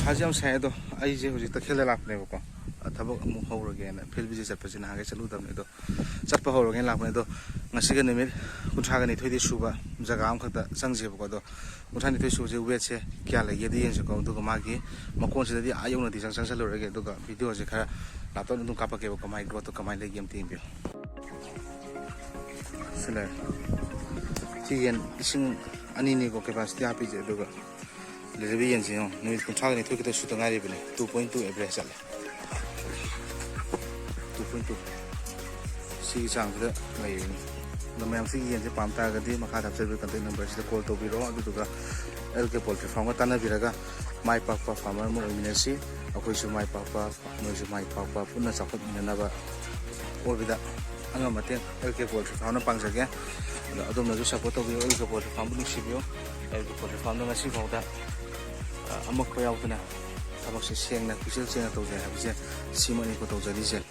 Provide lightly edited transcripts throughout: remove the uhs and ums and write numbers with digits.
ꯅꯨꯡꯁꯥꯁꯦ ꯌꯥꯝ ꯁꯥꯏ ꯑꯗꯣ ꯑꯩꯁꯦ ꯍꯧꯖꯤꯛꯇ ꯈꯦꯜꯗ ꯂꯥꯛꯄꯅꯦꯕꯀꯣ ꯊꯕꯛ ꯑꯃꯨꯛ ꯍꯧꯔꯒꯦꯅ ꯐꯤꯜ ꯚꯤꯖꯤꯠ ꯆꯠꯄꯁꯦ ꯅꯍꯥꯟꯒꯩ ꯆꯠꯂꯨꯗꯕꯅꯦ ꯑꯗꯣ ꯆꯠꯄ ꯍꯧꯔꯒꯦꯅ ꯂꯥꯛꯄꯅꯦ ꯑꯗꯣ ꯉꯁꯤꯒ ꯅꯨꯃꯤꯠ 32ꯗꯤ ꯁꯨꯕ ꯖꯒꯥ ꯑꯃꯈꯛꯇ ꯆꯪꯁꯦꯕꯀꯣ ꯑꯗꯣ 32 ꯁꯨꯕꯁꯦ ꯋꯦꯠꯁꯦ ꯀꯌꯥ ꯂꯩꯒꯦꯗꯤ ꯌꯦꯡꯁꯤꯀꯣ ꯑꯗꯨꯒ ꯃꯥꯒꯤ ꯃꯀꯣꯟꯁꯤꯗꯗꯤ ꯌꯧꯅꯗꯤ ꯆꯪꯁꯜꯂꯨꯔꯒꯦ ꯑꯗꯨꯒ ꯚꯤꯗꯤꯑꯣꯁꯦ ꯈꯔ ꯂꯥꯞꯇꯛꯅ ꯑꯗꯨꯝ ꯀꯥꯞꯄꯛꯀꯦꯕꯀꯣ ꯃꯥꯒꯤ ꯒ꯭ꯔꯣꯠꯇꯣ ꯀꯃꯥꯏꯅ ꯂꯩꯒꯦ ꯑꯝꯇ ꯌꯦꯡꯕꯤꯌꯨ ꯁꯤ ꯂꯩꯔꯦ ꯁꯤ ꯌꯦꯟ 2,000ꯅꯤꯀꯣ ꯀꯦꯄꯥꯁꯤꯇꯤ ꯍꯥꯞꯄꯤꯁꯦ ꯑꯗꯨꯒ ꯂꯩꯔꯤꯕ ꯌꯦꯟꯁꯦ ꯌꯦꯡꯉꯣ ꯅꯨꯃꯤꯠ 32 ꯈꯛꯇ ꯁꯨꯗ ꯉꯥꯏꯔꯤꯕꯅꯦ 2.2 ꯑꯦꯚꯔꯦꯖ ꯆꯠꯂꯦ 2.2 ꯁꯤꯒꯤ ꯆꯥꯡꯁꯤꯗ ꯂꯩꯔꯤꯅꯤ ꯑꯗꯣ ꯃꯌꯥꯝ ꯁꯤꯒꯤ ꯌꯦꯟꯁꯦ ꯄꯥꯝ ꯇꯥꯔꯒꯗꯤ ꯃꯈꯥꯗ ꯍꯥꯞꯆꯔꯤꯕ ꯀꯟꯇꯦꯛ ꯅꯝꯕꯔꯁꯤꯗ ꯀꯣꯜ ꯇꯧꯕꯤꯔꯛꯑꯣ ꯑꯗꯨꯗꯨꯒ LK ꯄꯣꯜꯇ꯭ꯔꯤ ꯐꯥꯔꯝꯒ ꯇꯥꯟꯅꯕꯤꯔꯒ ꯃꯥꯏ ꯄꯥꯛꯄ ꯐꯥꯔꯃꯔ ꯑꯃ ꯑꯣꯏꯃꯤꯟꯅꯁꯤ ꯑꯩꯈꯣꯏꯁꯨ ꯃꯥꯏ ꯄꯥꯛꯄ ꯅꯣꯏꯁꯨ ꯃꯥꯏ ꯄꯥꯛꯄ ꯄꯨꯟꯅ ꯆꯥꯎꯈꯠꯃꯤꯟꯅꯅꯕ ꯑꯣꯏꯕꯗ ꯑꯉꯝ ꯃꯇꯦꯡ LK ꯄꯣꯜꯇ꯭ꯔꯤ ꯐꯥꯔꯝꯅ ꯄꯥꯡꯖꯒꯦ ꯑꯗꯣ ꯑꯗꯣꯝꯅꯁꯨ ꯁꯞꯄꯣꯔꯠ ꯇꯧꯕꯤꯌꯨ LK ꯄꯣꯜꯇ꯭ꯔꯤ ꯐꯥꯔꯝꯕꯨ ꯅꯨꯡꯁꯤꯕꯤꯌꯨ LK ꯄꯣꯜꯇ꯭ꯔꯤ ꯐꯥꯔꯝꯗ ꯉꯁꯤꯐꯥꯎꯗ ꯑꯃꯛꯄ ꯌꯥꯎꯗꯅ ꯊꯕꯛꯁꯦ ꯁꯦꯡꯅ ꯄꯨꯛꯆꯦꯜ ꯁꯦꯡꯅ ꯇꯧꯖꯩ ꯍꯥꯏꯕꯁꯦ ꯁꯤꯃꯛꯅꯤꯀꯣ ꯇꯧꯖꯔꯤꯁꯦ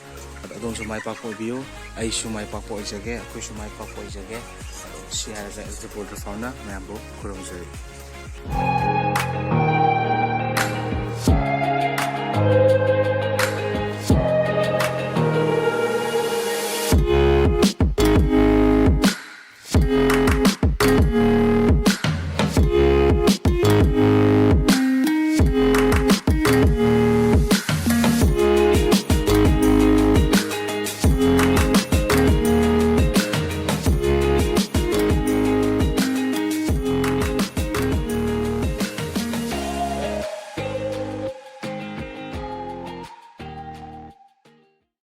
ꯑꯗꯣ ꯑꯗꯣꯝꯁꯨ ꯃꯥꯏ ꯄꯥꯛꯄ ꯑꯣꯏꯕꯤꯌꯨ ꯑꯩꯁꯨ ꯃꯥꯏ ꯄꯥꯛꯄ ꯑꯣꯏꯖꯒꯦ ꯑꯩꯈꯣꯏꯁꯨ ꯃꯥꯏ ꯄꯥꯛꯄ ꯑꯣꯏꯖꯒꯦ ꯑꯗꯣ ꯁꯤ ꯍꯥꯏꯔꯒ LK ꯄꯣꯜꯇ꯭ꯔꯤ ꯐꯥꯔꯝꯅ ꯃꯌꯥꯝꯕꯨ ꯈꯨꯔꯨꯝꯖꯔꯤ